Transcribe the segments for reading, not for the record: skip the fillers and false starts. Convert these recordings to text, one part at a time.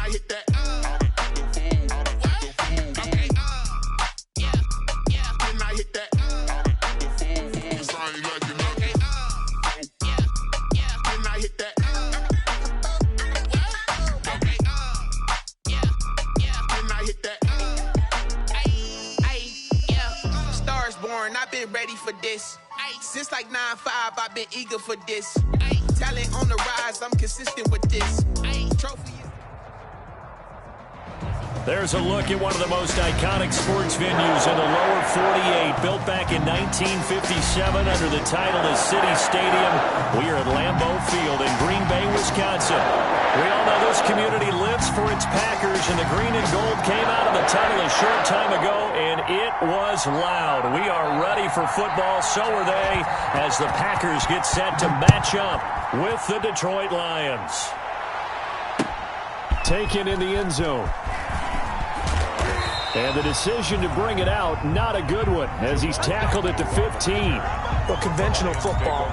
I hit that? I've been ready for this. Since like 9-5, I've been eager for this. Talent on the rise, I'm consistent with this. Trophy. There's a look at one of the most iconic sports venues in the lower 48, built back in 1957 under the title of City Stadium. We are at Lambeau Field in Green Bay, Wisconsin. We all know this community lives for its Packers, and the green and gold came out of the tunnel a short time ago, and it was loud. We are ready for football, so are they, as the Packers get set to match up with the Detroit Lions. Taken in the end zone. And the decision to bring it out, not a good one, as he's tackled at the 15. Well, conventional football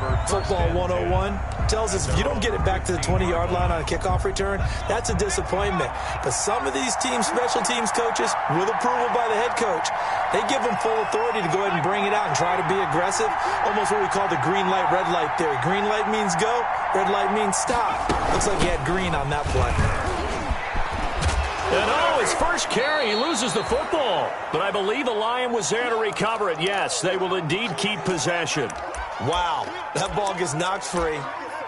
101, tells us if you don't get it back to the 20-yard line on a kickoff return, that's a disappointment. But some of these teams, special teams coaches, with approval by the head coach, they give them full authority to go ahead and bring it out and try to be aggressive, almost what we call the green light, red light theory. Green light means go, red light means stop. Looks like he had green on that play. And his first carry, he loses the football. But I believe a Lion was there to recover it. Yes, they will indeed keep possession. Wow, that ball gets knocked free,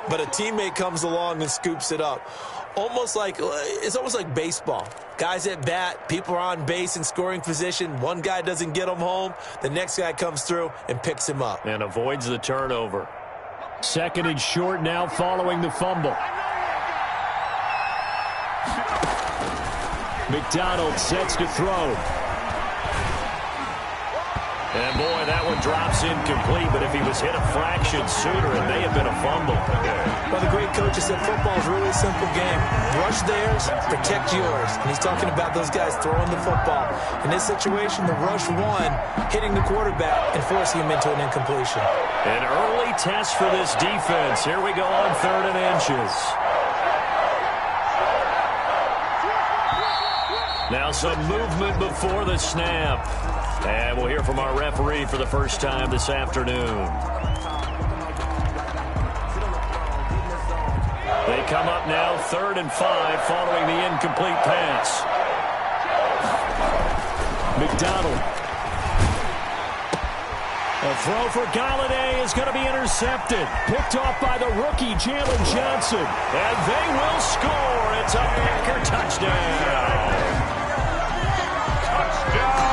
but a teammate comes along and scoops it up. It's almost like baseball. Guys at bat, people are on base in scoring position. One guy doesn't get him home. The next guy comes through and picks him up. And avoids the turnover. Second and short now following the fumble. McDonald sets to throw. And, boy, that one drops incomplete, but if he was hit a fraction sooner, it may have been a fumble. Well, the great coach has said football is really a simple game. Rush theirs, protect yours. And he's talking about those guys throwing the football. In this situation, the rush won, hitting the quarterback and forcing him into an incompletion. An early test for this defense. Here we go on 3rd and inches. Now some movement before the snap. And we'll hear from our referee for the first time this afternoon. They come up now 3rd and 5 following the incomplete pass. McDonald. A throw for Galladay is going to be intercepted. Picked off by the rookie, Jalen Johnson. And they will score. It's a Packer touchdown.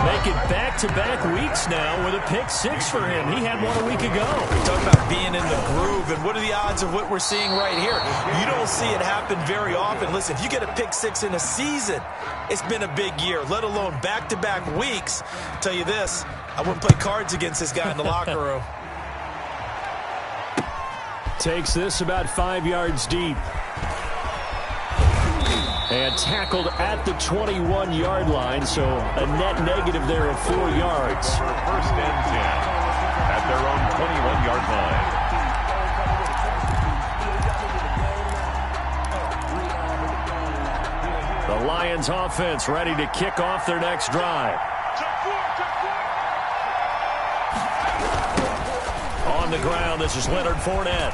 Making back-to-back weeks now with a pick 6 for him. He had one a week ago. Talking about being in the groove, and what are the odds of what we're seeing right here? You don't see it happen very often. Listen, if you get a pick 6 in a season, it's been a big year, let alone back-to-back weeks. I'll tell you this, I wouldn't play cards against this guy in the locker room. Takes this about 5 yards deep. And tackled at the 21-yard line, so a net negative there of 4 yards. First and 10 at their own 21-yard line. The Lions offense ready to kick off their next drive. On the ground, this is Leonard Fournette.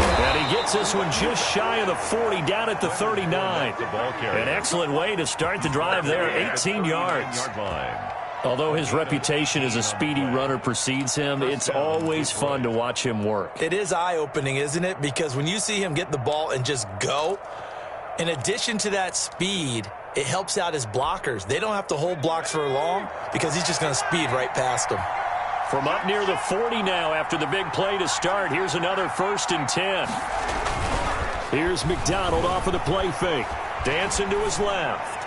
And he gets this one just shy of the 40, down at the 39. An excellent way to start the drive there, 18 yards. Although his reputation as a speedy runner precedes him, it's always fun to watch him work. It is eye-opening, isn't it? Because when you see him get the ball and just go, in addition to that speed, it helps out his blockers. They don't have to hold blocks for long because he's just going to speed right past them. From up near the 40 now after the big play to start. Here's another 1st and 10. Here's McDonald off of the play fake. Dancing to his left.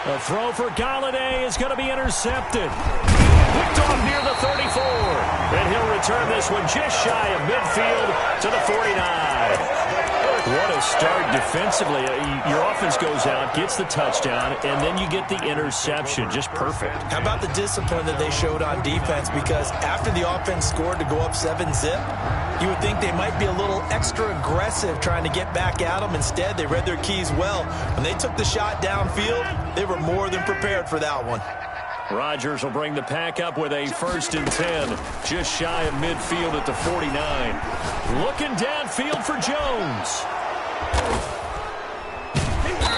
A throw for Galladay is going to be intercepted. Picked off near the 34. And he'll return this one just shy of midfield to the 49. What a start defensively. Your offense goes out, gets the touchdown, and then you get the interception. Just perfect. How about the discipline that they showed on defense? Because after the offense scored to go up 7-zip, You would think they might be a little extra aggressive trying to get back at them. Instead, they read their keys well. When they took the shot downfield, they were more than prepared for that one. Rodgers will bring the pack up with a 1st and 10, just shy of midfield at the 49. Looking downfield for Jones.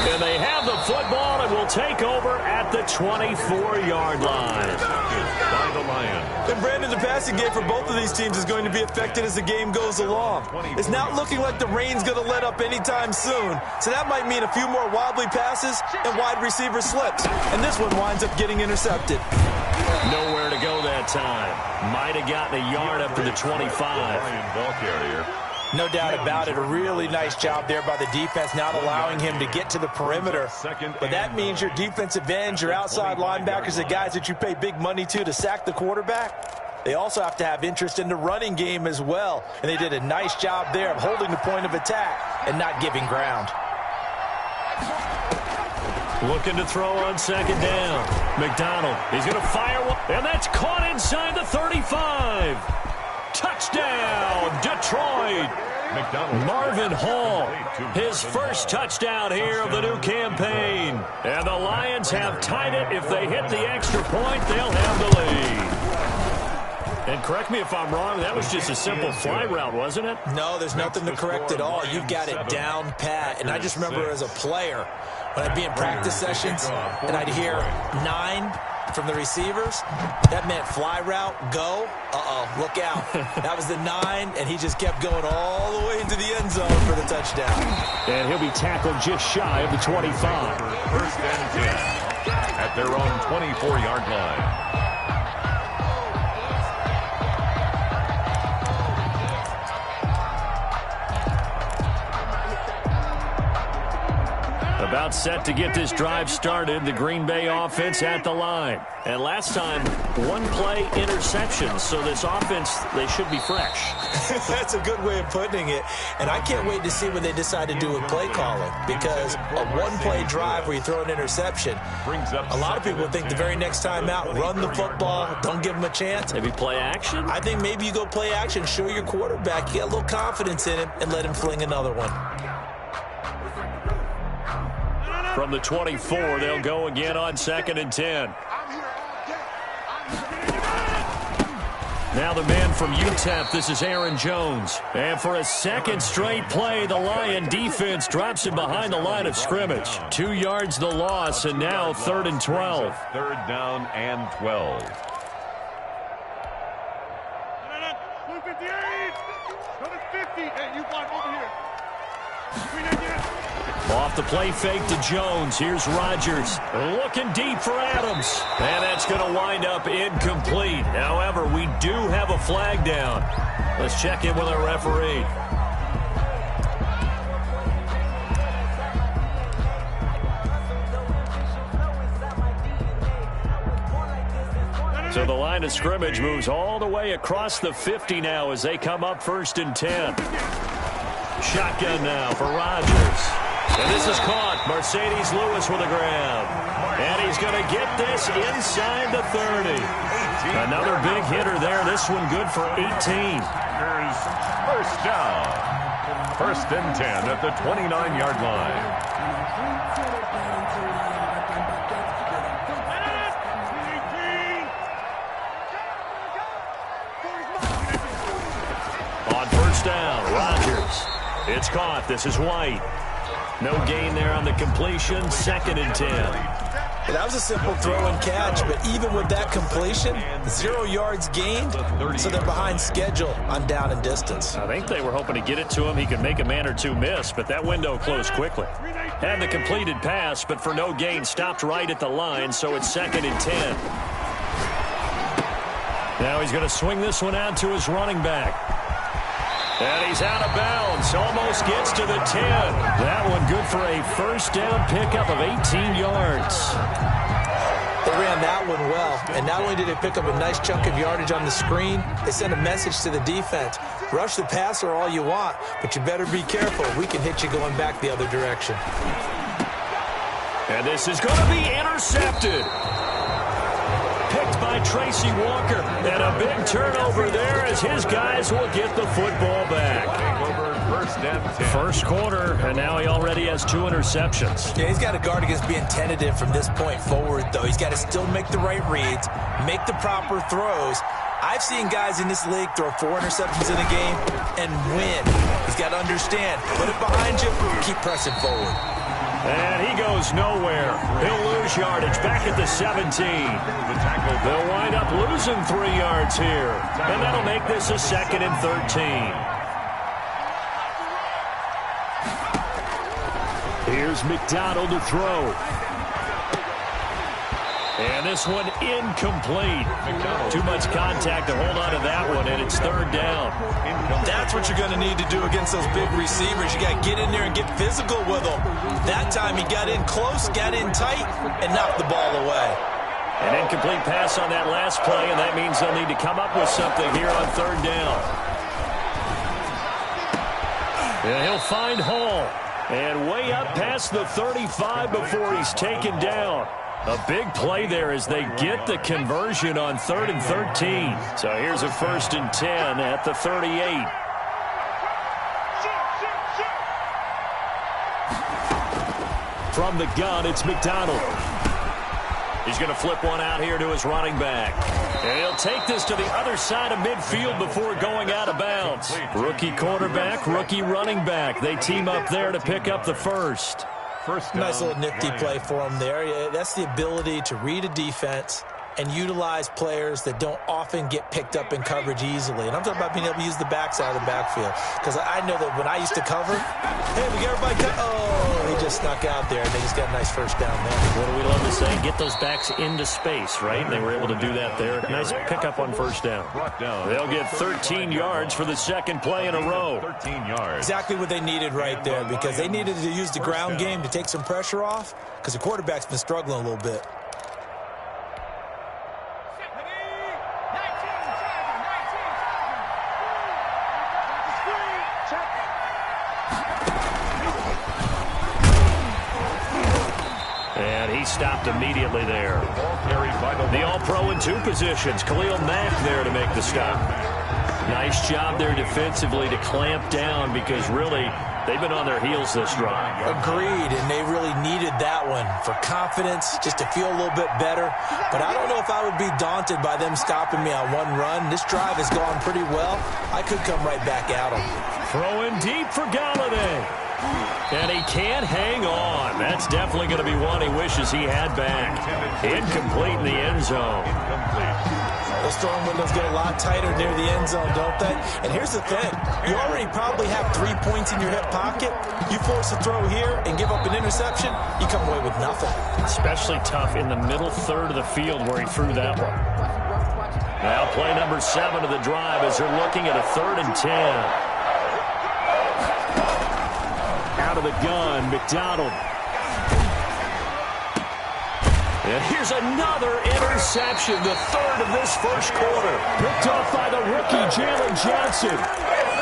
And they have the football and will take over at the 24-yard line. By the Lions. And Brandon, the passing game for both of these teams is going to be affected as the game goes along. It's not looking like the rain's going to let up anytime soon. So that might mean a few more wobbly passes and wide receiver slips. And this one winds up getting intercepted. Nowhere to go that time. Might have gotten a yard up to the 25. Ball carrier. No doubt about it. A really nice job there by the defense, not allowing him to get to the perimeter. But that means your defensive ends, your outside linebackers, the guys that you pay big money to sack the quarterback, they also have to have interest in the running game as well. And they did a nice job there of holding the point of attack and not giving ground. Looking to throw on 2nd down. McDonald, he's going to fire one, and that's caught inside the 35. Touchdown, Detroit. Marvin Hall, his first touchdown here of the new campaign. And the Lions have tied it. If they hit the extra point, they'll have the lead. And correct me if I'm wrong, that was just a simple fly route, wasn't it? No, there's nothing to correct at all. You've got it down pat. And I just remember as a player, when I'd be in practice sessions and I'd hear 9 from the receivers, that meant fly route, go, look out. That was the 9, and he just kept going all the way into the end zone for the touchdown. And he'll be tackled just shy of the 25. 1st and 10 at their own 24-yard line. About set to get this drive started, the Green Bay offense at the line. And last time, 1-play interception, so this offense, they should be fresh. That's a good way of putting it. And I can't wait to see when they decide to do with play calling, because a 1-play drive where you throw an interception, a lot of people think the very next time out, run the football, don't give them a chance. Maybe play action? I think maybe you go play action, show your quarterback, you get a little confidence in him, and let him fling another one. From the 24, they'll go again on 2nd and 10. Now the man from UTEP, this is Aaron Jones. And for a second straight play, the Lion defense drops him behind the line of scrimmage. 2 yards the loss, and now 3rd and 12. 3rd down and 12. Off the play fake to Jones. Here's Rodgers. Looking deep for Adams. And that's going to wind up incomplete. However, we do have a flag down. Let's check in with our referee. So the line of scrimmage moves all the way across the 50 now as they come up 1st and 10. Shotgun now for Rodgers. And this is caught. Mercedes Lewis with a grab. And he's going to get this inside the 30. Another big hitter there. This one good for 18. Here's 1st down. 1st and 10 at the 29-yard line. On 1st down, Rodgers. It's caught. This is White. No gain there on the completion. 2nd and 10. Well, that was a simple throw and catch, but even with that completion, 0 yards gained, so they're behind schedule on down and distance. I think they were hoping to get it to him. He could make a man or two miss, but that window closed quickly. Had the completed pass, but for no gain, stopped right at the line, so it's 2nd and 10. Now he's going to swing this one out to his running back. And he's out of bounds. Almost gets to the 10. That one good for a 1st down pickup of 18 yards. They ran that one well. And not only did they pick up a nice chunk of yardage on the screen, they sent a message to the defense. Rush the passer all you want, but you better be careful. We can hit you going back the other direction. And this is going to be intercepted. picked by Tracy Walker. And a big turnover there as his guys will get the football back. First and 10. First quarter, and now he already has 2 interceptions. Yeah, he's got to guard against being tentative from this point forward, though. He's got to still make the right reads, make the proper throws. I've seen guys in this league throw 4 interceptions in a game and win. He's got to understand, put it behind you, keep pressing forward. And he goes nowhere. He'll lose yardage back at the 17. They'll wind up losing 3 yards here. And that'll make this a 2nd and 13. Here's McDonald to throw. And this one incomplete. Too much contact to hold on to that one, and it's 3rd down. That's what you're going to need to do against those big receivers. You got to get in there and get physical with them. That time he got in close, got in tight, and knocked the ball away. An incomplete pass on that last play, and that means they'll need to come up with something here on 3rd down. And he'll find Hall. And way up past the 35 before he's taken down. A big play there as they get the conversion on 3rd and 13. So here's a 1st and 10 at the 38. From the gun, it's McDonald. He's going to flip one out here to his running back. And he'll take this to the other side of midfield before going out of bounds. Rookie quarterback, rookie running back. They team up there to pick up the first. Nice little nifty play for him there. Yeah, that's the ability to read a defense and utilize players that don't often get picked up in coverage easily. And I'm talking about being able to use the backside of the backfield. Because I know that when I used to cover, hey, we got everybody cut. Oh, he just snuck out there, and they just got a nice first down there. What do we love to say? Get those backs into space, right? And they were able to do that there. Nice pickup on first down. They'll get 13 yards for the 2nd play in a row. 13 yards. Exactly what they needed right there, because they needed to use the ground game to take some pressure off, because the quarterback's been struggling a little bit. Stopped immediately there. The All-Pro in 2 positions. Khalil Mack there to make the stop. Nice job there defensively to clamp down because really they've been on their heels this drive. Agreed, and they really needed that one for confidence, just to feel a little bit better. But I don't know if I would be daunted by them stopping me on one run. This drive has gone pretty well. I could come right back at them. Throwing deep for Galladay. And he can't hang on. That's definitely going to be one he wishes he had back. Incomplete in the end zone. Those throwing windows get a lot tighter near the end zone, don't they? And here's the thing. You already probably have 3 points in your hip pocket. You force a throw here and give up an interception, you come away with nothing. Especially tough in the middle 1/3 of the field where he threw that one. Now play number 7 of the drive as they're looking at a 3rd and 10. Out of the gun, McDonald. And here's another interception, the 3rd of this first quarter. Picked off by the rookie, Jalen Johnson.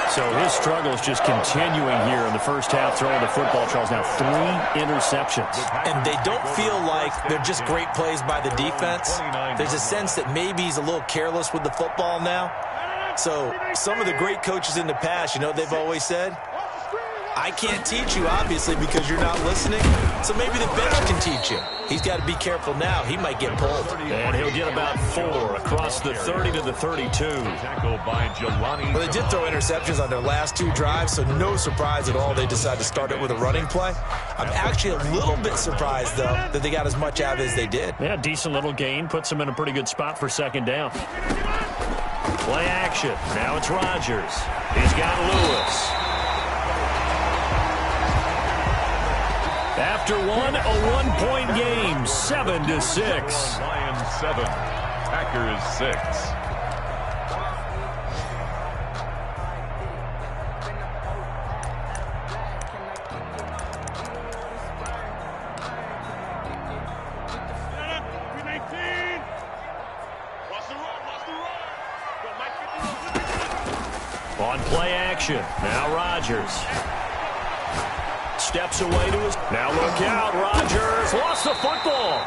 So his struggles just continuing here in the first half, throwing the football, Charles. Now 3 interceptions. And they don't feel like they're just great plays by the defense. There's a sense that maybe he's a little careless with the football now. So some of the great coaches in the past, you know, they've always said, I can't teach you, obviously, because you're not listening. So maybe the bench can teach you. He's got to be careful now. He might get pulled. And he'll get about 4 across the 30 to the 32. Well, they did throw interceptions on their last 2 drives, so no surprise at all they decided to start it with a running play. I'm actually a little bit surprised, though, that they got as much out as they did. Yeah, decent little gain. Puts them in a pretty good spot for 2nd down. Play action. Now it's Rodgers. He's got Lewis. After one, a 1-point game, 7-6. Lions 7, Packers 6. On play action, now Rodgers. Steps away to his... Now look out, Rodgers lost the football.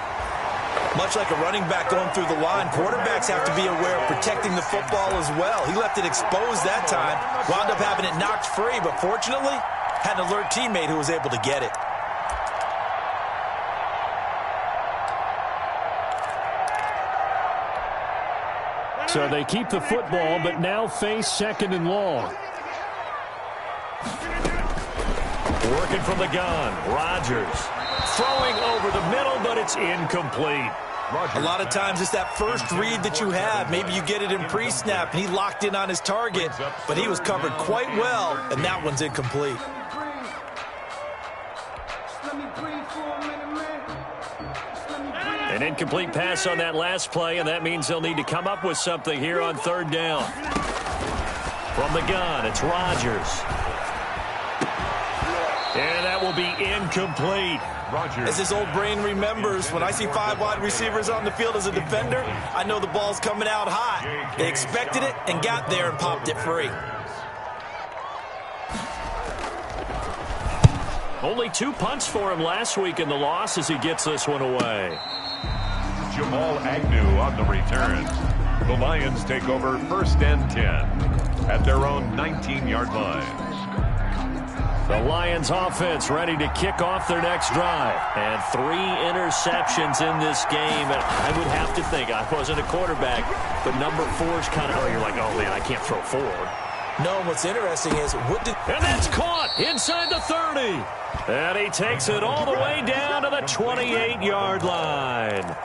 Much like a running back going through the line, quarterbacks have to be aware of protecting the football as well. He left it exposed that time, wound up having it knocked free, but fortunately, had an alert teammate who was able to get it. So they keep the football, but now face 2nd and long. Working from the gun, Rodgers. Throwing over the middle, but it's incomplete. A lot of times it's that first read that you have. Maybe you get it in pre-snap, and he locked in on his target, but he was covered quite well, and that one's incomplete. An incomplete pass on that last play, and that means they'll need to come up with something here on 3rd down. From the gun, it's Rodgers. And that will be incomplete. As his old brain remembers, when I see 5 wide receivers on the field as a defender, I know the ball's coming out hot. They expected it and got there and popped it free. Only 2 punts for him last week in the loss as he gets this one away. Jamal Agnew on the return. The Lions take over 1st and 10 at their own 19-yard line. The Lions offense ready to kick off their next drive. And 3 interceptions in this game. And I would have to think, I wasn't a quarterback, but number 4 is kind of, you're like, oh, man, I can't throw 4. No, what's interesting is, and that's caught inside the 30. And he takes it all the way down to the 28-yard line.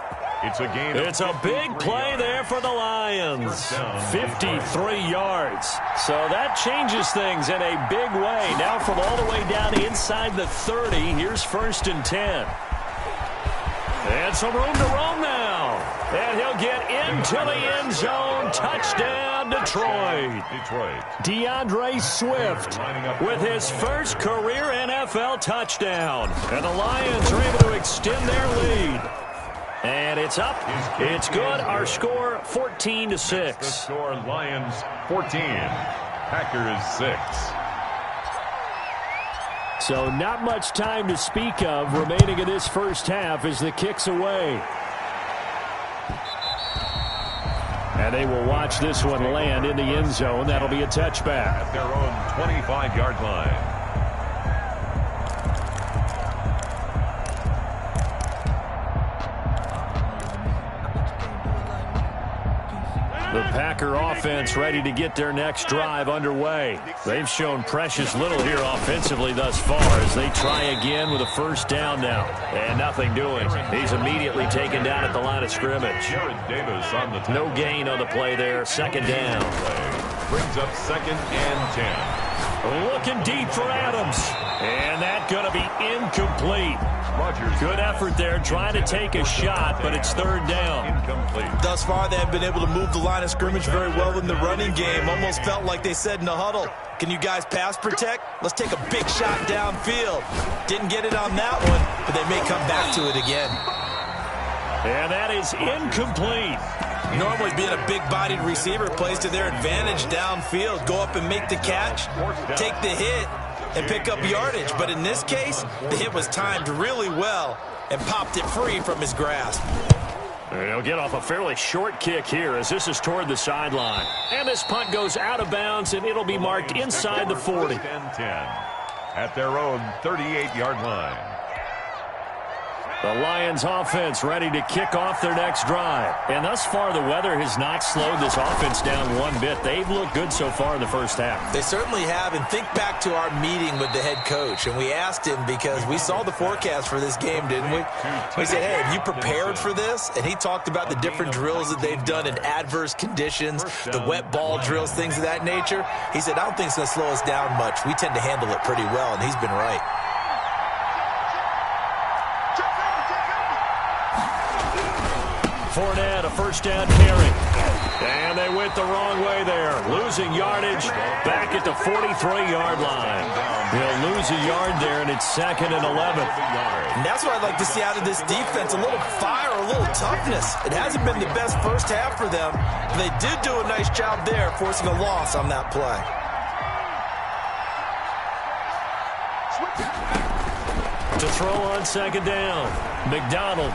It's a big play there for the Lions. 53 yards. So that changes things in a big way. Now from all the way down inside the 30, here's 1st and 10. And some room to roam now. And he'll get into the end zone. Touchdown, Detroit. DeAndre Swift with his first career NFL touchdown. And the Lions are able to extend their lead. And it's up. It's good. Our score, 14-6. The score, Lions 14, Packers 6. So not much time to speak of remaining in this first half as the kick's away. And they will watch this one land in the end zone. That'll be a touchback. At their own 25-yard line. The Packer offense ready to get their next drive underway. They've shown precious little here offensively thus far as they try again with a 1st down now. And nothing doing. He's immediately taken down at the line of scrimmage. No gain on the play there. 2nd down. Brings up 2nd and 10. Looking deep for Adams. And that's going to be incomplete. Good effort there, trying to take a shot, but it's 3rd down. Incomplete. Thus far, they have been able to move the line of scrimmage very well in the running game. Almost felt like they said in the huddle, can you guys pass protect? Let's take a big shot downfield. Didn't get it on that one, but they may come back to it again. And that is incomplete. Normally being a big-bodied receiver plays to their advantage downfield. Go up and make the catch, take the hit, and pick up yardage. But in this case, the hit was timed really well and popped it free from his grasp. He'll get off a fairly short kick here as this is toward the sideline. And this punt goes out of bounds, and it'll be marked inside the 40. 10 at their own 38-yard line. The Lions offense ready to kick off their next drive. And thus far, the weather has not slowed this offense down one bit. They've looked good so far in the first half. They certainly have. And think back to our meeting with the head coach. And we asked him because we saw the forecast for this game, didn't we? We said, hey, have you prepared for this? And he talked about the different drills that they've done in adverse conditions, the wet ball drills, things of that nature. He said, I don't think it's going to slow us down much. We tend to handle it pretty well, and he's been right. Fournette, a 1st down carry. And they went the wrong way there. Losing yardage back at the 43-yard line. They'll lose a yard there, and it's 2nd and 11. And that's what I'd like to see out of this defense, a little fire, a little toughness. It hasn't been the best first half for them, but they did do a nice job there, forcing a loss on that play. To throw on 2nd down, McDonald.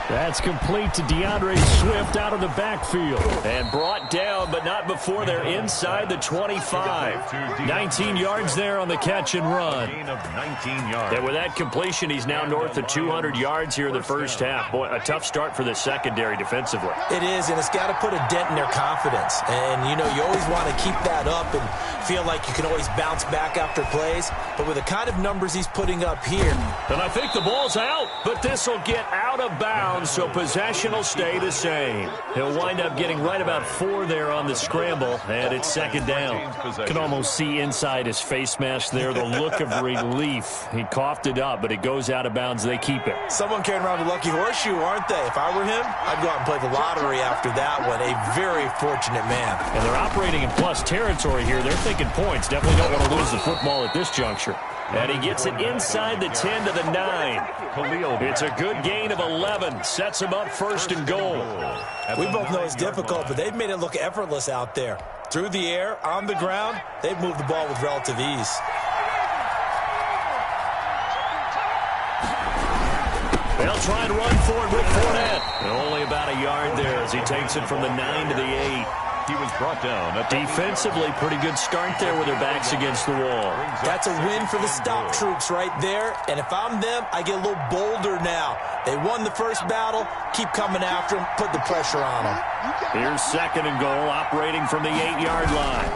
That's complete to DeAndre Swift out of the backfield. And brought down, but not before they're inside the 25. 19 yards there on the catch and run. And with that completion, he's now north of 200 yards here in the first half. Boy, a tough start for the secondary defensively. It is, and it's got to put a dent in their confidence. And, you know, you always want to keep that up and feel like you can always bounce back after plays. But with the kind of numbers he's putting up here. And I think the ball's out, but this will get out of bounds, so possession will stay the same. He'll wind up getting right about 4 there on the scramble, and it's second down. Can almost see inside his face mask there the look of relief. He coughed it up, but it goes out of bounds. They keep it. Someone carrying around a lucky horseshoe, aren't they? If I were him, I'd go out and play the lottery after that one. A very fortunate man. And they're operating in plus territory here. They're thinking points. Definitely don't want to lose the football at this juncture. And he gets it inside the 10 to the 9. It's a good gain of 11. Sets him up first and goal. We both know it's difficult, but they've made it look effortless out there. Through the air, on the ground, they've moved the ball with relative ease. They'll try and run for it with Fournette. And only about a yard there as he takes it from the 9 to the 8. He was brought down. Defensively, pretty good start there with their backs against the wall. That's a win for the stop troops right there. And if I'm them, I get a little bolder now. They won the first battle. Keep coming after them. Put the pressure on them. Here's second and goal, operating from the 8-yard line.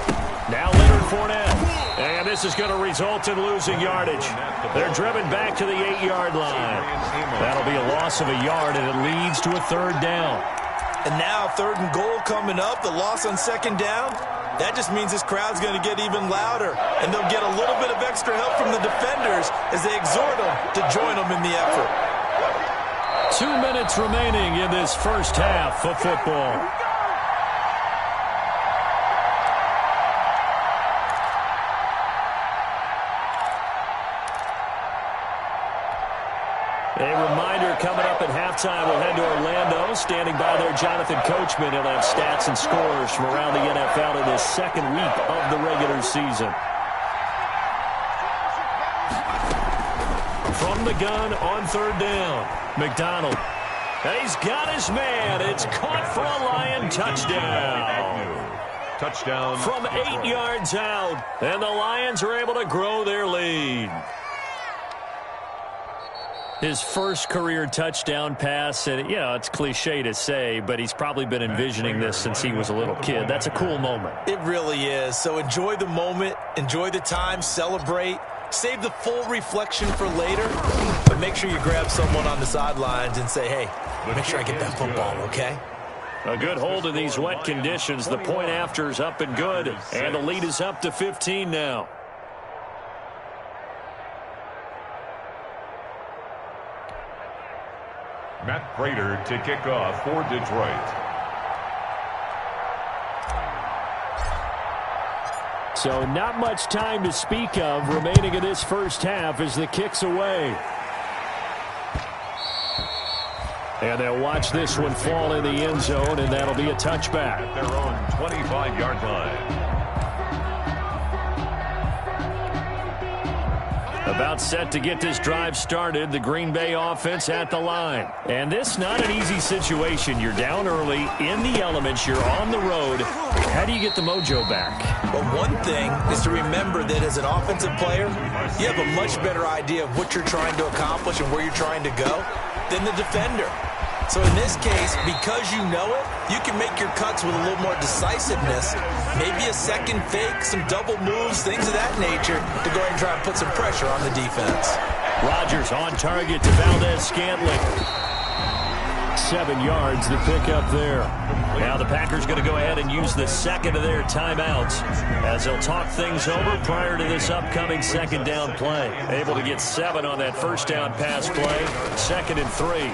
Now Leonard Fournette. And this is going to result in losing yardage. They're driven back to the 8-yard line. That'll be a loss of a yard, and it leads to a third down. And now third and goal coming up, the loss on second down. That just means this crowd's going to get even louder. And they'll get a little bit of extra help from the defenders as they exhort them to join them in the effort. 2 minutes remaining in this first half of football. A reminder coming up at halftime, we'll head to Orlando. Standing by there, Jonathan Coachman. He'll have stats and scores from around the NFL in this second week of the regular season. From the gun on third down, McDonald. He's got his man. It's caught for a Lion touchdown. Touchdown. From 8 yards out, and the Lions are able to grow their lead. His first career touchdown pass, and, you know, it's cliche to say, but he's probably been envisioning this since he was a little kid. That's a cool moment. It really is. So enjoy the moment, enjoy the time, celebrate, save the full reflection for later, but make sure you grab someone on the sidelines and say, hey, make sure I get that football, okay? A good hold in these wet conditions. The point after is up and good, and the lead is up to 15 now. Matt Prater to kick off for Detroit. So not much time to speak of remaining in this first half as the kick's away. And they'll watch this one fall in the end zone, and that'll be a touchback. At their own 25-yard line. About set to get this drive started, the Green Bay offense at the line. And this not an easy situation. You're down early, in the elements, you're on the road. How do you get the mojo back? Well, one thing is to remember that as an offensive player, you have a much better idea of what you're trying to accomplish and where you're trying to go than the defender. So in this case, because you know it, you can make your cuts with a little more decisiveness. Maybe a second fake, some double moves, things of that nature to go ahead and try and put some pressure on the defense. Rodgers on target to Valdez-Scantling. 7 yards the pick up there. Now the Packers going to go ahead and use the second of their timeouts as they'll talk things over prior to this upcoming second down play. Able to get 7 on that first down pass play. 2nd and 3.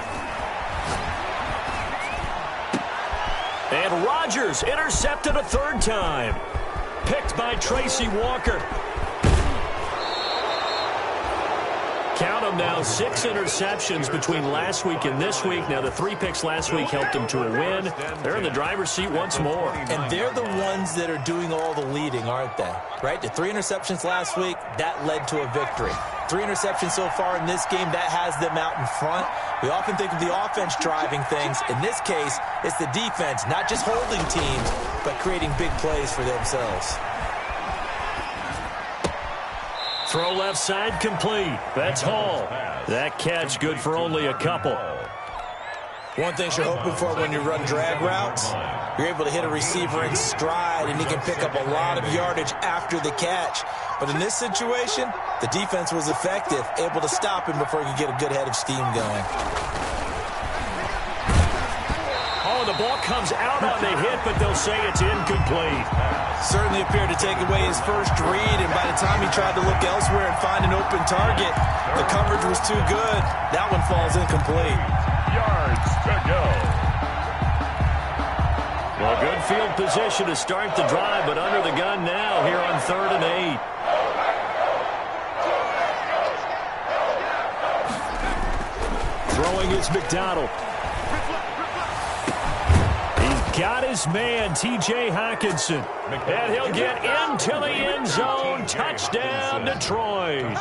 And Rodgers intercepted a third time. Picked by Tracy Walker. Count them now, 6 interceptions between last week and this week. Now, the 3 picks last week helped them to a win. They're in the driver's seat once more. And they're the ones that are doing all the leading, aren't they? Right? The 3 interceptions last week, that led to a victory. 3 interceptions so far in this game. That has them out in front. We often think of the offense driving things. In this case, it's the defense, not just holding teams, but creating big plays for themselves. Throw left side complete. That's Hall. That catch good for only a couple. One thing you're hoping for when you run drag routes, you're able to hit a receiver in stride, and he can pick up a lot of yardage after the catch. But in this situation, the defense was effective, able to stop him before he could get a good head of steam going. Oh, the ball comes out on the hit, but they'll say it's incomplete. Certainly appeared to take away his first read, and by the time he tried to look elsewhere and find an open target, the coverage was too good. That one falls incomplete. Yards to go. Well, good field position to start the drive, but under the gun now here on 3rd and 8. Throwing is McDonald. He's got his man, T.J. Hockenson. And he'll get into the end zone. Touchdown, Detroit.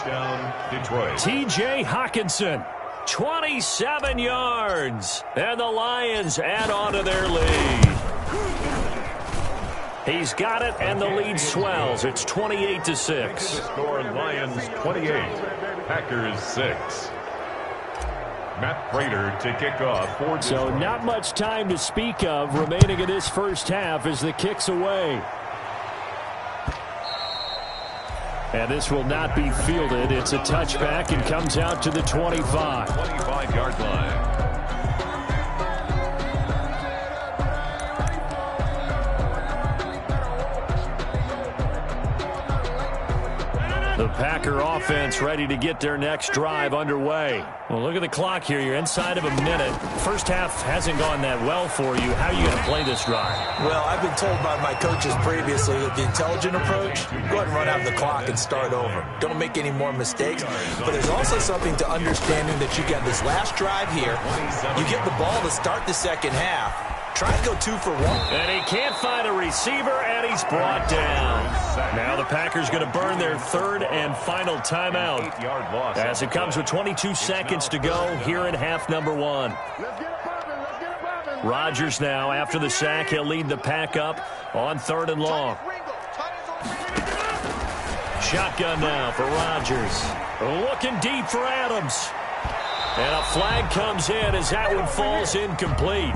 T.J. Hockenson. 27 yards, and the Lions add on to their lead. He's got it, and the lead swells. It's 28-6. Score Lions 28, Packers 6. Matt Prater to kick off. So not much time to speak of remaining in this first half as the kick's away. And this will not be fielded. It's a touchback and comes out to the 25. 25-yard line. The Packer offense ready to get their next drive underway. Well, look at the clock here. You're inside of a minute. First half hasn't gone that well for you. How are you going to play this drive? Well, I've been told by my coaches previously that the intelligent approach, go ahead and run out of the clock and start over. Don't make any more mistakes. But there's also something to understanding that you got this last drive here. You get the ball to start the second half. Try and go 2 for 1. And he can't find a receiver, and he's brought down. Now the Packers going to burn their 3rd and final timeout as it comes with 22 seconds to go here in half number 1. Rodgers now, after the sack, he'll lead the pack up on 3rd and long. Shotgun now for Rodgers. Looking deep for Adams. And a flag comes in as that one falls incomplete.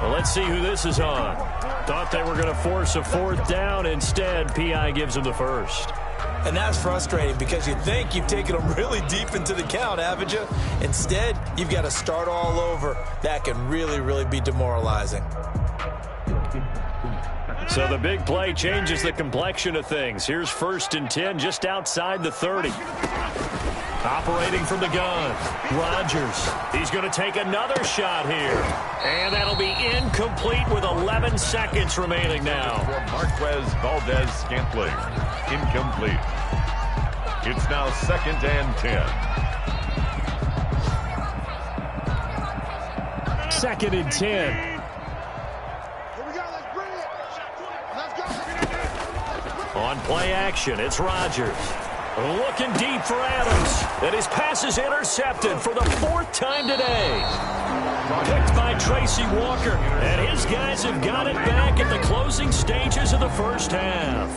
Well, let's see who this is on. Thought they were going to force a 4th down. Instead, P.I. gives them the first. And that's frustrating because you think you've taken them really deep into the count, haven't you? Instead, you've got to start all over. That can really, really be demoralizing. So the big play changes the complexion of things. Here's 1st and 10 just outside the 30. Operating from the gun, Rodgers. He's going to take another shot here. And that'll be incomplete with 11 seconds remaining now. Marquez Valdez-Scantling. Incomplete. It's now 2nd and 10. 2nd and 10. Here we go. Let's bring it. Let's go. On play action, it's Rodgers. Looking deep for Adams. And his pass is intercepted for the 4th time today. Picked by Tracy Walker. And his guys have got it back at the closing stages of the first half.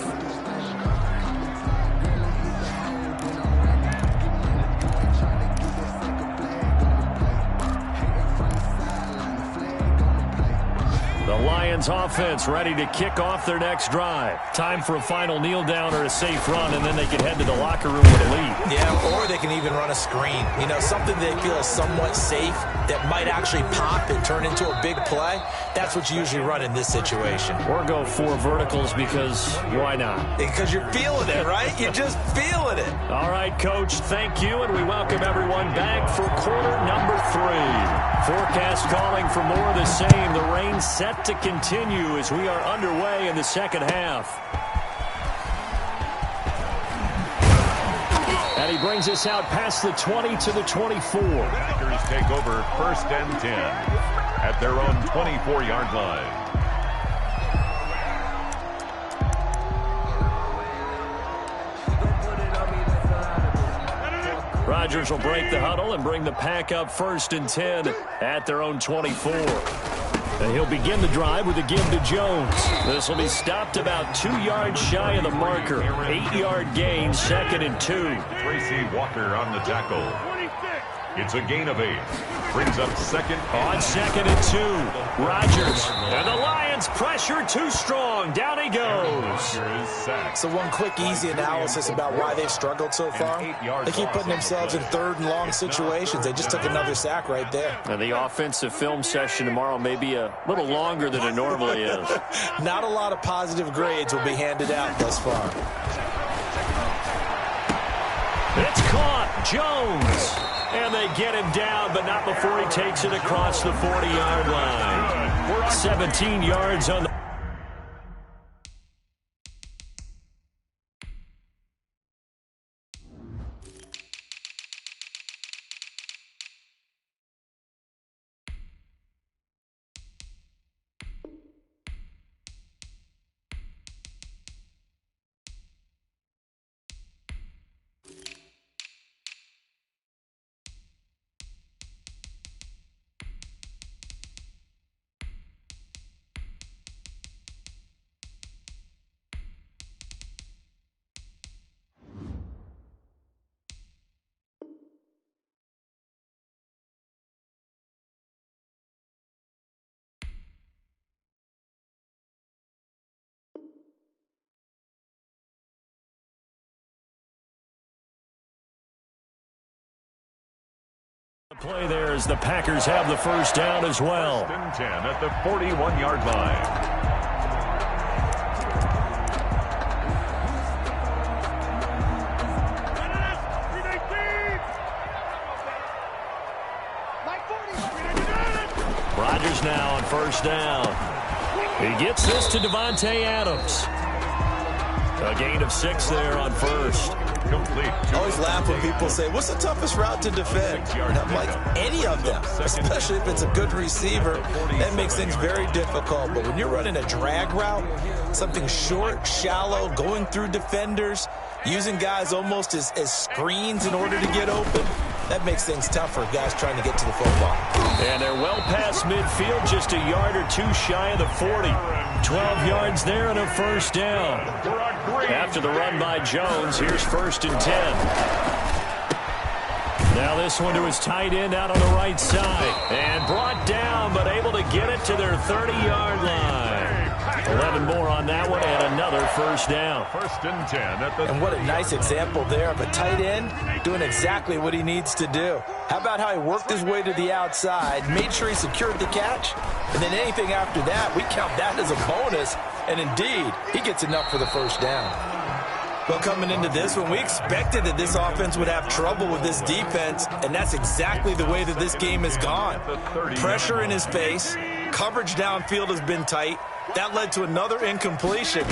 The Lions offense ready to kick off their next drive. Time for a final kneel down or a safe run, and then they can head to the locker room with a lead. Yeah, or they can even run a screen. You know, something they feel is somewhat safe that might actually pop and turn into a big play. That's what you usually run in this situation. Or go 4 verticals because why not? Because you're feeling it, right? You're just feeling it. All right, Coach, thank you, and we welcome everyone back for quarter number 3. Forecast calling for more of the same. The rain set to continue as we are underway in the second half. And he brings us out past the 20 to the 24. Packers take over 1st and 10 at their own 24-yard line. Rodgers will break the huddle and bring the pack up 1st and 10 at their own 24. And he'll begin the drive with a give to Jones. This will be stopped about 2 yards shy of the marker. 8-yard gain, 2nd and 2. Tracy Walker on the tackle. It's a gain of 8. Brings up 2nd. On 2nd and 2. Rodgers. And the Lions pressure too strong. Down he goes. So one quick, easy analysis about why they've struggled so far. They keep putting themselves in 3rd and long situations. They just took another sack right there. And the offensive film session tomorrow may be a little longer than it normally is. Not a lot of positive grades will be handed out thus far. It's caught. Jones. And they get him down, but not before he takes it across the 40-yard line. 17 yards on the... play there as the Packers have the 1st down as well. 1st and 10 at the 41-yard line. Rodgers now on 1st down. He gets this to Devontae Adams. A gain of 6 there on 1st. Complete. I always laugh when people say, what's the toughest route to defend? And I'm like, any of them, especially if it's a good receiver. That makes things very difficult. But when you're running a drag route, something short, shallow, going through defenders, using guys almost as screens in order to get open, that makes things tough for guys trying to get to the football. And they're well past midfield, just a yard or 2 shy of the 40. 12 yards there and a 1st down. After the run by Jones, here's 1st and 10. Now this one to his tight end out on the right side. And brought down, but able to get it to their 30-yard line. 11 more on that one and another 1st down. 1st and 10 at the... And what a nice example there of a tight end doing exactly what he needs to do. How about how he worked his way to the outside, made sure he secured the catch, and then anything after that, we count that as a bonus. And indeed, he gets enough for the 1st down. Well, coming into this one, we expected that this offense would have trouble with this defense, and that's exactly the way that this game has gone. Pressure in his face, coverage downfield has been tight. That led to another incompletion.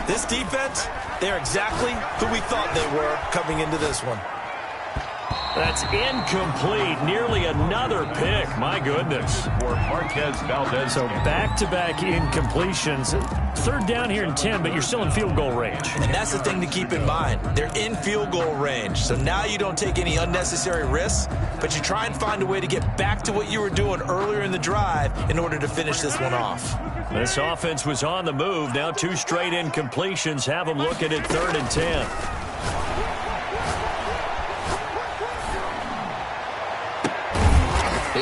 This defense, they're exactly who we thought they were coming into this one. That's incomplete. Nearly another pick. My goodness. For Marquez Valdez. So back-to-back incompletions. 3rd down here and 10, but you're still in field goal range. And that's the thing to keep in mind. They're in field goal range. So now you don't take any unnecessary risks, but you try and find a way to get back to what you were doing earlier in the drive in order to finish this one off. This offense was on the move. Now 2 straight incompletions have them looking at 3rd and 10.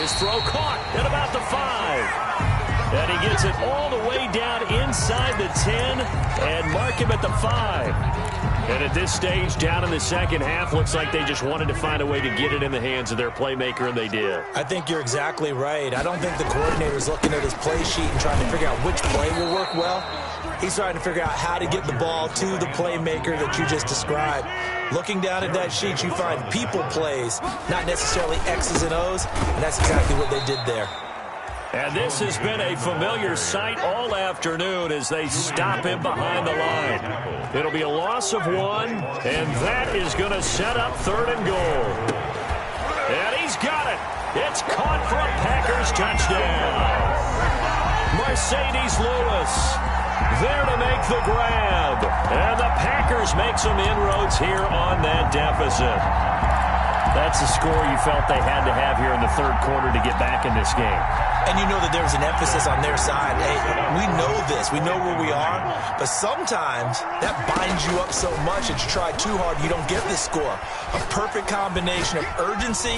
His throw caught at about the 5. And he gets it all the way down inside the 10 and mark him at the 5. And at this stage, down in the second half, looks like they just wanted to find a way to get it in the hands of their playmaker, and they did. I think you're exactly right. I don't think the coordinator's looking at his play sheet and trying to figure out which play will work well. He's trying to figure out how to get the ball to the playmaker that you just described. Looking down at that sheet, you find people plays, not necessarily X's and O's, and that's exactly what they did there. And this has been a familiar sight all afternoon as they stop him behind the line. It'll be a loss of 1, and that is going to set up 3rd and goal. And he's got it. It's caught for a Packers touchdown. Mercedes Lewis there to make the grab. And the Packers make some inroads here on that deficit. That's a score you felt they had to have here in the third quarter to get back in this game. And you know that there's an emphasis on their side. Hey, we know this. We know where we are. But sometimes that binds you up so much that you try too hard, you don't get the score. A perfect combination of urgency,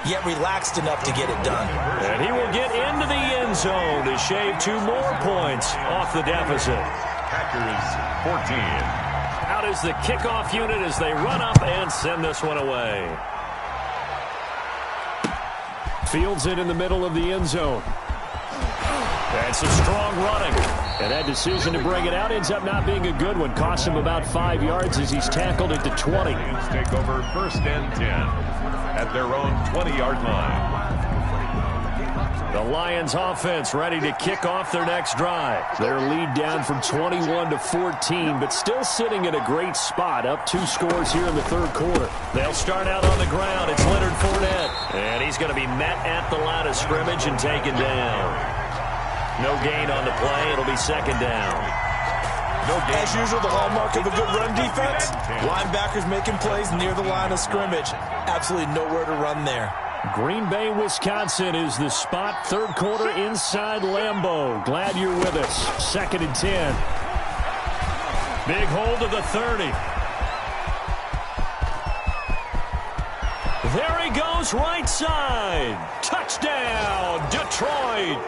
yet relaxed enough to get it done. And he will get into the end zone to shave 2 more points off the deficit. Packers 14. Out is the kickoff unit as they run up and send this one away. Fields it in the middle of the end zone. That's a strong running. And that decision to bring it out ends up not being a good one. Cost him about 5 yards as he's tackled it to 20. Lions take over 1st and 10 at their own 20-yard line. The Lions offense ready to kick off their next drive. Their lead down from 21 to 14, but still sitting in a great spot, up 2 scores here in the third quarter. They'll start out on the ground. It's Leonard Fournette, and he's going to be met at the line of scrimmage and taken down. No gain on the play. It'll be 2nd down. As usual, the hallmark of a good run defense, linebackers making plays near the line of scrimmage. Absolutely nowhere to run there. Green Bay, Wisconsin is the spot. Third quarter inside Lambeau. Glad you're with us. 2nd and 10. Big hold of the 30. There he goes, right side. Touchdown, Detroit.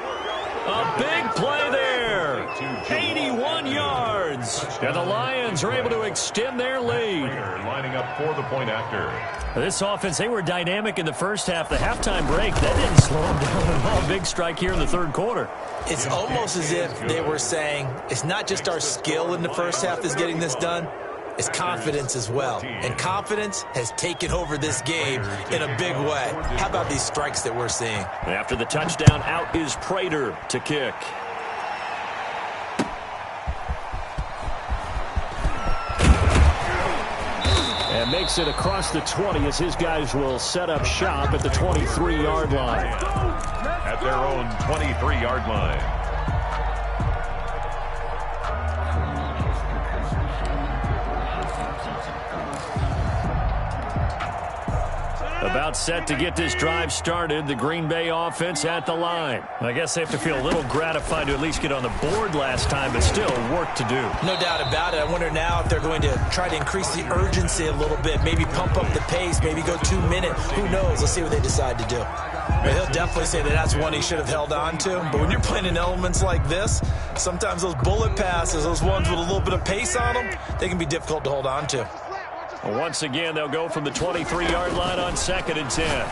A big play there. 81 yards. And the Lions are able to extend their lead. Lining up for the point after. This offense, they were dynamic in the first half. The halftime break, that didn't slow them down at all. Big strike here in the third quarter. It's almost as if they were saying, it's not just our skill in the first half that's getting this done. It's confidence as well. And confidence has taken over this game in a big way. How about these strikes that we're seeing? After the touchdown, out is Prater to kick. And makes it across the 20 as his guys will set up shop at the 23-yard line. At their own 23-yard line. About set to get this drive started. The Green Bay offense at the line. I guess they have to feel a little gratified to at least get on the board last time, but still work to do. No doubt about it. I wonder now if they're going to try to increase the urgency a little bit, maybe pump up the pace, maybe go 2 minutes. Who knows? Let's see what they decide to do. But he'll definitely say that that's one he should have held on to. But when you're playing in elements like this, sometimes those bullet passes, those ones with a little bit of pace on them, they can be difficult to hold on to. Once again, they'll go from the 23-yard line on 2nd and 10.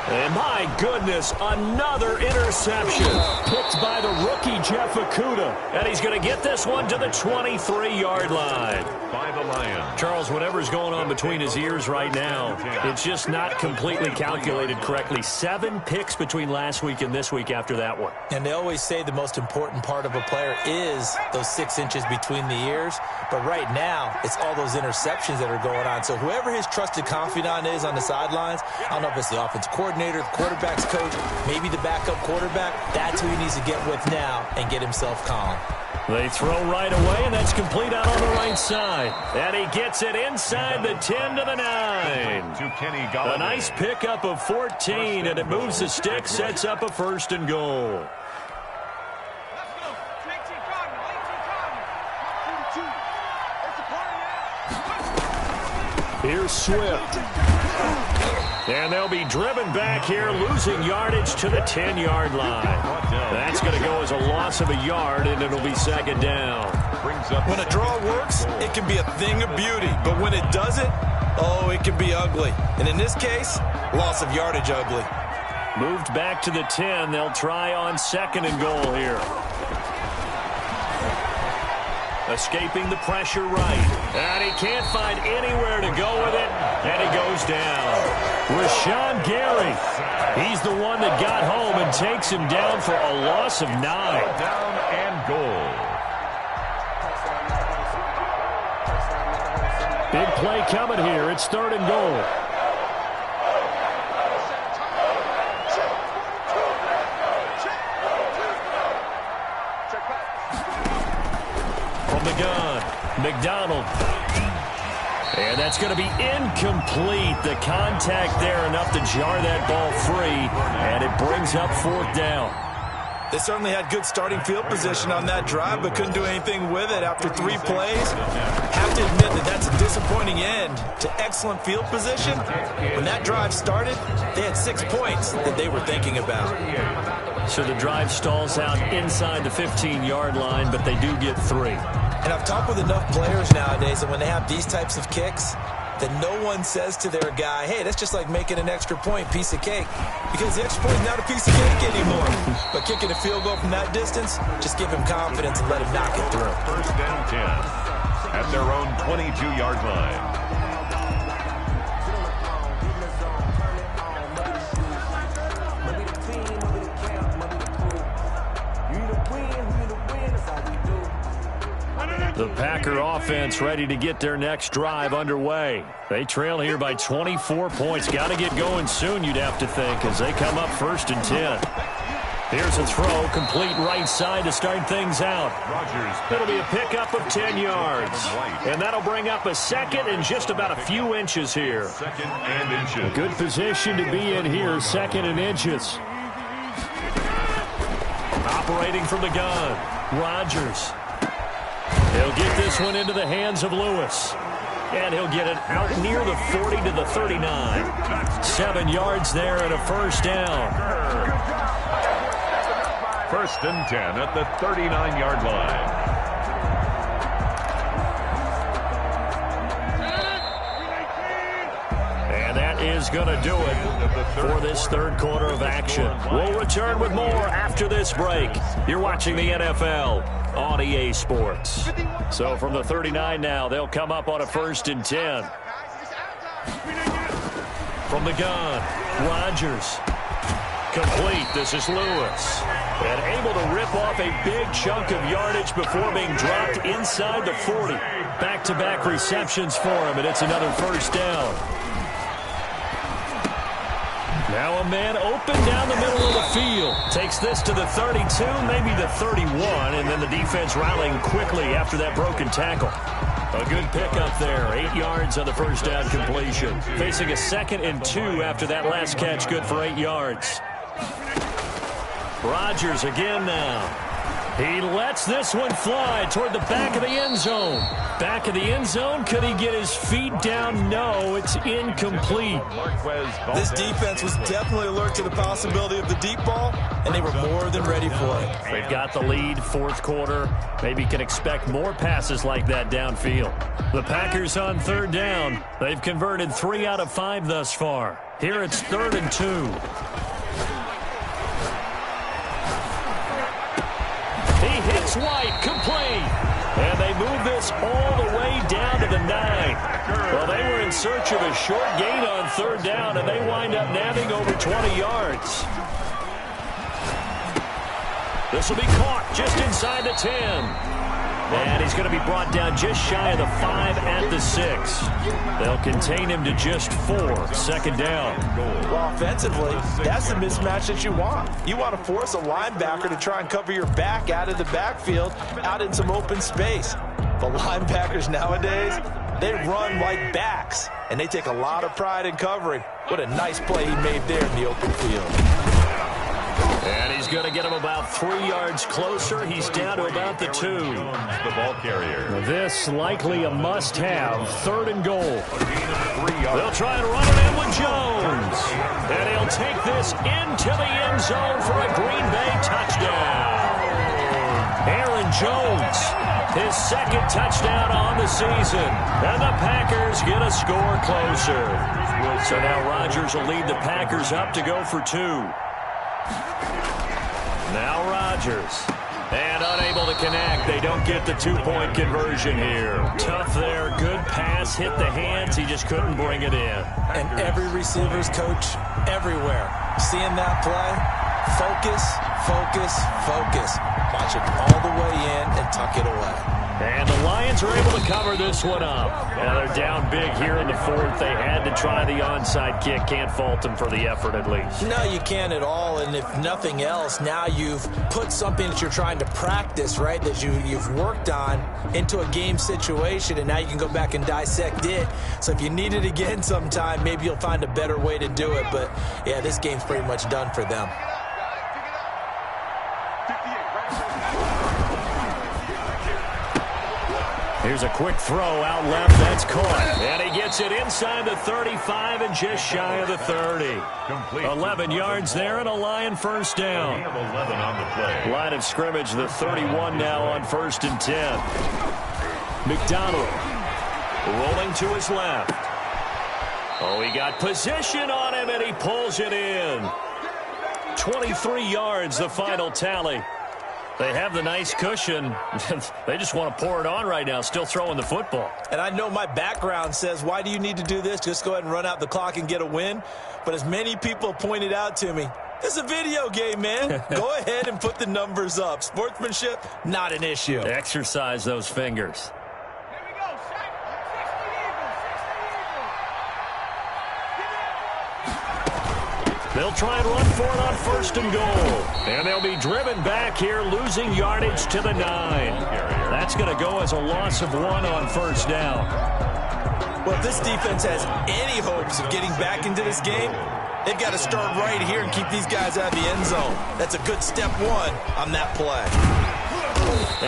And my goodness, another interception. Picked by the rookie Jeff Okudah. And he's going to get this one to the 23-yard line. By the Lions. Charles, whatever's going on between his ears right now, it's just not completely calculated correctly. 7 picks between last week and this week after that one. And they always say the most important part of a player is those 6 inches between the ears. But right now, it's all those interceptions that are going on. So whoever his trusted confidant is on the sidelines, I don't know if it's the offensive coordinator, the quarterback's coach, maybe the backup quarterback, that's who he needs to get with now and get himself calm. They throw right away, and that's complete out on the right side. And he gets it inside the 10 to the 9. To Kenny Golladay. A nice pickup of 14, and it moves the stick, sets up a 1st and goal. Here's Swift. And they'll be driven back here, losing yardage to the 10-yard line. That's going to go as a loss of a yard, and it'll be 2nd down. When a draw works, it can be a thing of beauty. But when it doesn't, oh, it can be ugly. And in this case, loss of yardage ugly. Moved back to the 10. They'll try on 2nd and goal here. Escaping the pressure right. And he can't find anywhere to go with it. And he goes down. Rashawn Gary. He's the one that got home and takes him down for a loss of 9. Down and goal. Big play coming here. It's 3rd and goal. From the gun, McDonald. And And that's going to be incomplete. The contact there enough to jar that ball free, and it brings up 4th down. They certainly had good starting field position on that drive, but couldn't do anything with it after 3 plays. Have to admit that that's a disappointing end to excellent field position. When that drive started, they had 6 points that they were thinking about. So the drive stalls out inside the 15-yard line, but they do get 3. And I've talked with enough players nowadays that when they have these types of kicks, that no one says to their guy, hey, that's just like making an extra point, piece of cake. Because the extra point is not a piece of cake anymore. But kicking a field goal from that distance, just give him confidence and let him knock it through. 1st and 10 at their own 22-yard line. The Packer offense ready to get their next drive underway. They trail here by 24 points. Got to get going soon, you'd have to think, as they come up 1st and 10. Here's a throw, complete right side to start things out. It'll be a pickup of 10 yards. And that'll bring up a 2nd and just about a few inches here. 2nd and inches. A good position to be in here, 2nd and inches. Operating from the gun, Rodgers. He'll get this one into the hands of Lewis. And he'll get it out near the 40 to the 39. 7 yards there and a 1st down. 1st and 10 at the 39-yard line. And that is going to do it for this 3rd quarter of action. We'll return with more after this break. You're watching the NFL on EA Sports. So from the 39 now, they'll come up on a 1st and 10. From the gun, Rodgers. Complete. This is Lewis. And able to rip off a big chunk of yardage before being dropped inside the 40. Back-to-back receptions for him, and it's another 1st down. Now a man open down the middle of the field. Takes this to the 32, maybe the 31, and then the defense rallying quickly after that broken tackle. A good pickup there. 8 yards on the 1st down completion. Facing a 2nd and 2 after that last catch, good for 8 yards. Rodgers again now. He lets this one fly toward the back of the end zone. Back of the end zone. Could he get his feet down? No, it's incomplete. This defense was definitely alert to the possibility of the deep ball, and they were more than ready for it. They've got the lead, 4th quarter. Maybe can expect more passes like that downfield. The Packers on 3rd down. They've converted 3 out of 5 thus far. Here it's 3rd and 2. White, complete. And they move this all the way down to the 9. Well, they were in search of a short gain on 3rd down, and they wind up nabbing over 20 yards. This will be caught just inside the 10. And he's going to be brought down just shy of the 5 at the 6. They'll contain him to just 4. 2nd down. Well, offensively, that's the mismatch that you want. You want to force a linebacker to try and cover your back out of the backfield, out in some open space. The linebackers nowadays, they run like backs, and they take a lot of pride in covering. What a nice play he made there in the open field. And he's going to get him about 3 yards closer. He's down to about the 2. The ball carrier. This likely a must-have. 3rd and goal. They'll try and run it in with Jones. And he'll take this into the end zone for a Green Bay touchdown. Aaron Jones, his 2nd touchdown on the season. And the Packers get a score closer. So now Rodgers will lead the Packers up to go for 2. Now Rodgers. And unable to connect. They don't get the 2-point conversion here. Tough there. Good pass. Hit the hands. He just couldn't bring it in. And every receiver's coach everywhere. Seeing that play, focus, focus, focus. Watch it all the way in and tuck it away. And the Lions are able to cover this one up. Now they're down big here in the fourth. They had to try the onside kick. Can't fault them for the effort at least. No, you can't at all. And if nothing else, now you've put something that you're trying to practice, right, that you've worked on into a game situation, and now you can go back and dissect it. So if you need it again sometime, maybe you'll find a better way to do it. But, yeah, this game's pretty much done for them. Here's a quick throw out left. That's caught. And he gets it inside the 35 and just shy of the 30. 11 yards there and a Lion first down. 11 on the play. Line of scrimmage, the 31 now on 1st and 10. McDonald rolling to his left. Oh, he got position on him, and he pulls it in. 23 yards, the final tally. They have the nice cushion. They just want to pour it on right now, still throwing the football. And I know my background says, why do you need to do this? Just go ahead and run out the clock and get a win. But as many people pointed out to me, this is a video game, man. Go ahead and put the numbers up. Sportsmanship, not an issue. Exercise those fingers. They'll try and run for it on 1st and goal. And they'll be driven back here, losing yardage to the 9. That's going to go as a loss of 1 on 1st down. Well, if this defense has any hopes of getting back into this game, they've got to start right here and keep these guys out of the end zone. That's a good step 1 on that play.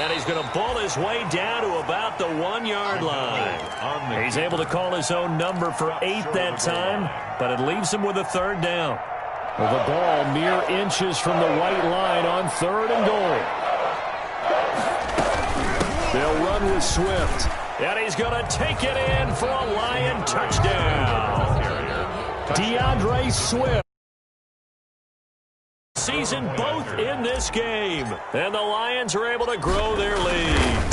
And he's going to ball his way down to about the 1-yard line. He's able to call his own number for 8 that time, but it leaves him with a 3rd down. With the ball mere inches from the white line on 3rd and goal. They'll run with Swift. And he's going to take it in for a Lion touchdown. DeAndre Swift. Season both in this game. And the Lions are able to grow their lead.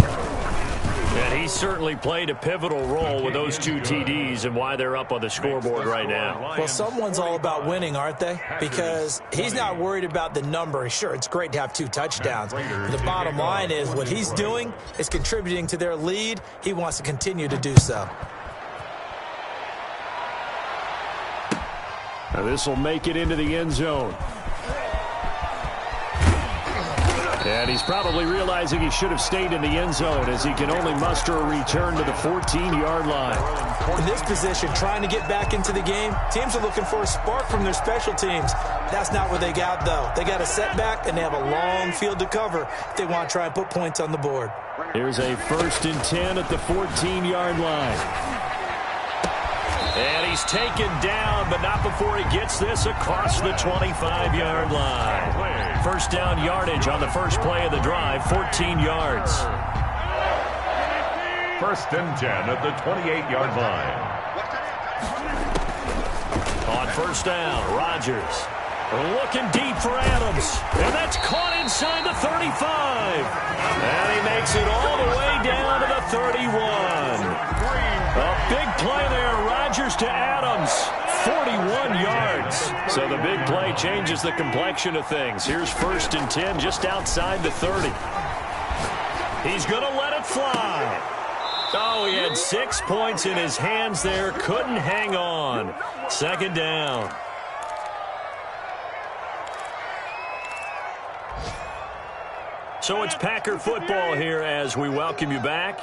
And he certainly played a pivotal role with those 2 TDs and why they're up on the scoreboard right now. Well, someone's all about winning, aren't they? Because he's not worried about the number. Sure, it's great to have 2 touchdowns. But the bottom line is what he's doing is contributing to their lead. He wants to continue to do so. Now this will make it into the end zone. And he's probably realizing he should have stayed in the end zone as he can only muster a return to the 14-yard line. In this position, trying to get back into the game, teams are looking for a spark from their special teams. That's not what they got, though. They got a setback, and they have a long field to cover if they want to try and put points on the board. Here's a 1st and 10 at the 14-yard line. And he's taken down, but not before he gets this across the 25-yard line. 1st down yardage on the first play of the drive, 14 yards. 1st and 10 at the 28-yard line. On 1st down, Rodgers looking deep for Adams. And that's caught inside the 35. And he makes it all the way down to the 31. A big play there, Rodgers to Adams, 41 yards. So the big play changes the complexion of things. Here's 1st and 10 just outside the 30. He's going to let it fly. Oh, he had 6 points in his hands there, couldn't hang on. 2nd down. So it's Packer football here as we welcome you back.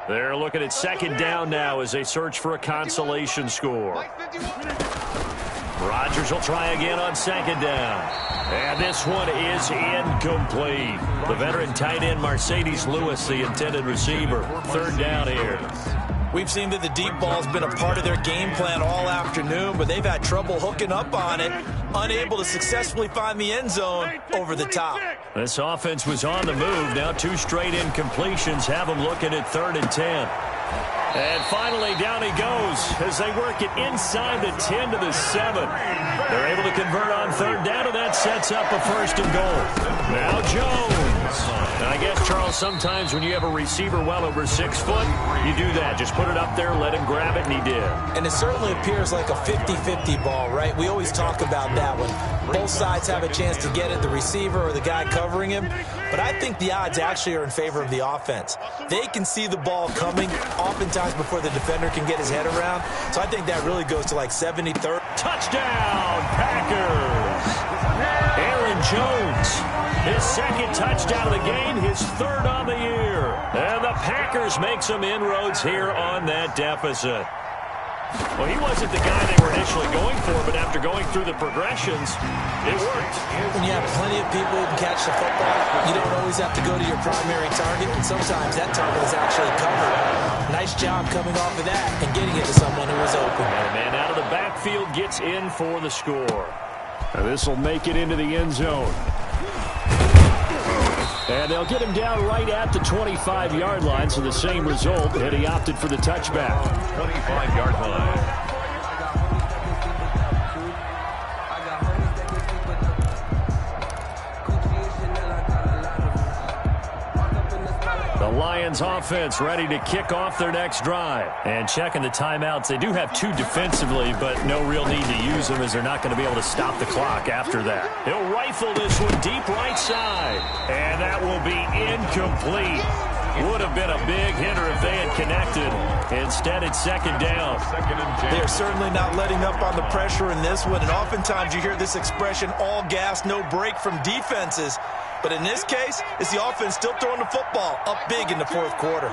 They're looking at 2nd down now as they search for a consolation score. Rodgers will try again on 2nd down. And this one is incomplete. The veteran tight end Mercedes Lewis, the intended receiver. 3rd down here. We've seen that the deep ball's been a part of their game plan all afternoon, but they've had trouble hooking up on it, unable to successfully find the end zone over the top. This offense was on the move. Now 2 straight incompletions have them looking at 3rd and 10. And finally, down he goes as they work it inside the 10 to the 7. They're able to convert on 3rd down, and that sets up a 1st and goal. Now Jones. And I guess, Charles, sometimes when you have a receiver well over 6 foot, you do that. Just put it up there, let him grab it, and he did. And it certainly appears like a 50-50 ball, right? We always talk about that one. Both sides have a chance to get it, the receiver or the guy covering him. But I think the odds actually are in favor of the offense. They can see the ball coming oftentimes before the defender can get his head around. So I think that really goes to like 70-30. Touchdown, Packers! Aaron Jones, his second touchdown of the game, his third on the year. And the Packers make some inroads here on that deficit. Well, he wasn't the guy they were initially going for, but after going through the progressions, it worked. When you have plenty of people who can catch the football, you don't always have to go to your primary target, and sometimes that target is actually covered. Nice job coming off of that and getting it to someone who was open. And a man out of the backfield gets in for the score. And this will make it into the end zone. And they'll get him down right at the 25-yard line, so the same result, and he opted for the touchback. 25-yard line. The Lions offense ready to kick off their next drive. And checking the timeouts, they do have 2 defensively, but no real need to use them as they're not going to be able to stop the clock after that. He'll rifle this one deep right side. And that will be incomplete. Would have been a big hitter if they had connected. Instead, it's second down. They're certainly not letting up on the pressure in this one. And oftentimes you hear this expression, all gas, no break from defenses. But in this case, it's the offense still throwing the football up big in the fourth quarter.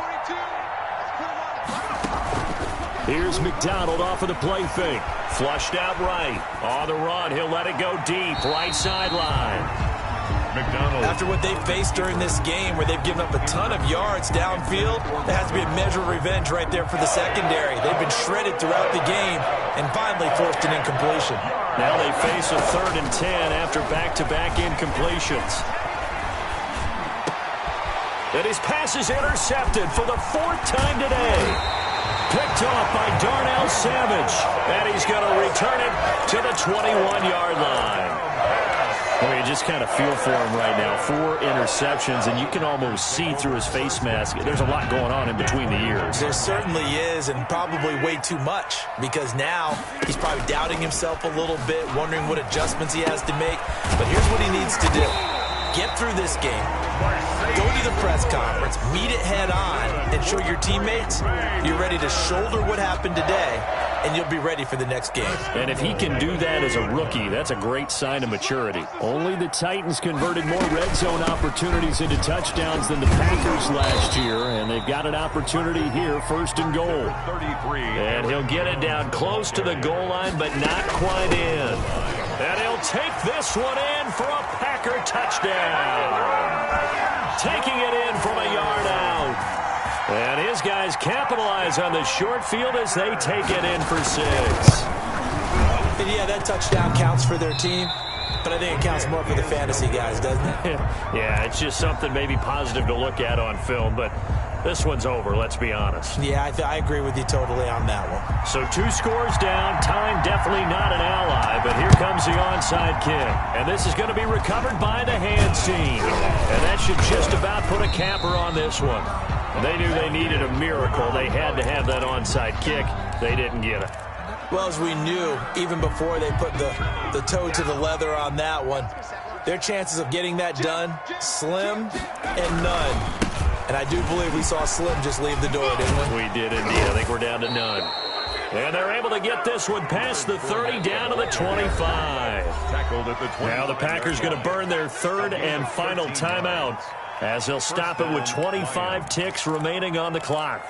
Here's McDonald off of the play fake. Flushed out right. On the run, he'll let it go deep. Right sideline. McDonald. After what they've faced during this game where they've given up a ton of yards downfield, there has to be a measure of revenge right there for the secondary. They've been shredded throughout the game and finally forced an incompletion. Now they face a 3rd and 10 after back-to-back incompletions. And his pass is intercepted for the 4th time today. Picked off by Darnell Savage. And he's going to return it to the 21-yard line. I mean, you just kind of feel for him right now. 4 interceptions, and you can almost see through his face mask. There's a lot going on in between the ears. There certainly is, and probably way too much, because now he's probably doubting himself a little bit, wondering what adjustments he has to make. But here's what he needs to do. Get through this game. Go to the press conference, meet it head on, and show your teammates you're ready to shoulder what happened today, and you'll be ready for the next game. And if he can do that as a rookie, that's a great sign of maturity. Only the Titans converted more red zone opportunities into touchdowns than the Packers last year, and they've got an opportunity here, 1st and goal. 33. And he'll get it down close to the goal line, but not quite in. And he'll take this one in for a Packer touchdown. Taking it in from a yard out. And his guys capitalize on the short field as they take it in for 6. And yeah, that touchdown counts for their team, but I think it counts more for the fantasy guys, doesn't it? Yeah, it's just something maybe positive to look at on film, but this one's over, let's be honest. Yeah, I agree with you totally on that one. So 2 scores down, time definitely not an ally, but here comes the onside kick. And this is going to be recovered by the hands team. And that should just about put a capper on this one. They knew they needed a miracle. They had to have that onside kick. They didn't get it. Well, as we knew, even before they put the toe to the leather on that one, their chances of getting that done, slim and none. And I do believe we saw Slim just leave the door, didn't we? We did indeed. I think we're down to none. And they're able to get this one past the 30 down to the 25. Tackled at the 20. Now the Packers going to burn their 3rd and final timeout as they'll stop it with 25 ticks remaining on the clock.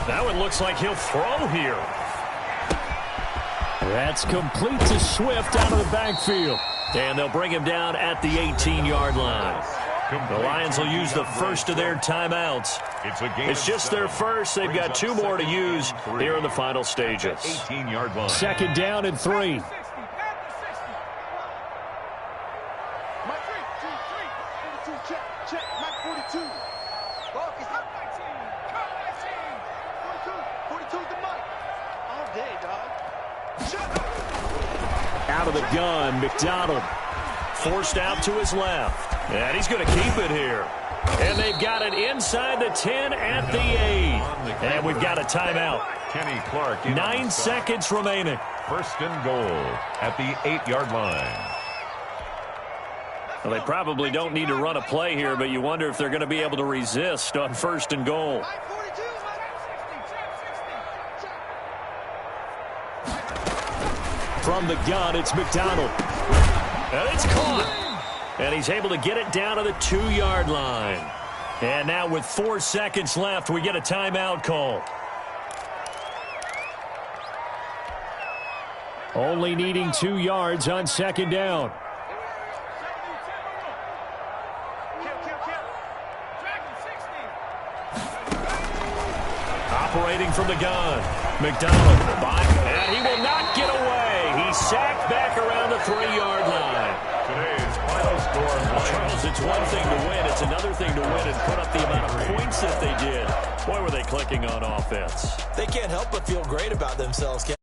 That one looks like he'll throw here. That's complete to Swift out of the backfield. And they'll bring him down at the 18-yard line. The Lions will use the first of their timeouts. It's just their first. They've got 2 more to use here in the final stages. 18-yard line. 2nd down and 3. Mike 3, 2, 3. Check. Mike 42. Ball is up. 42 is the Mike. day, dog. Out of the gun, McDonald forced out to his left. And he's going to keep it here. And they've got it inside the 10 at the 8. And we've got a timeout. Kenny Clark. 9 seconds remaining. First and goal at the 8-yard line. Well, they probably don't need to run a play here, but you wonder if they're going to be able to resist on first and goal. From the gun, it's McDonald. And it's caught. And he's able to get it down to the 2-yard line. And now with 4 seconds left, we get a timeout call. Only needing 2 yards on second down. Operating from the gun. McDonald, and he will not get away. He's sacked back around the 3-yard line. Today's final score. Charles, it's one thing to win. It's another thing to win and put up the amount of points that they did. Boy, were they clicking on offense. They can't help but feel great about themselves, Ken.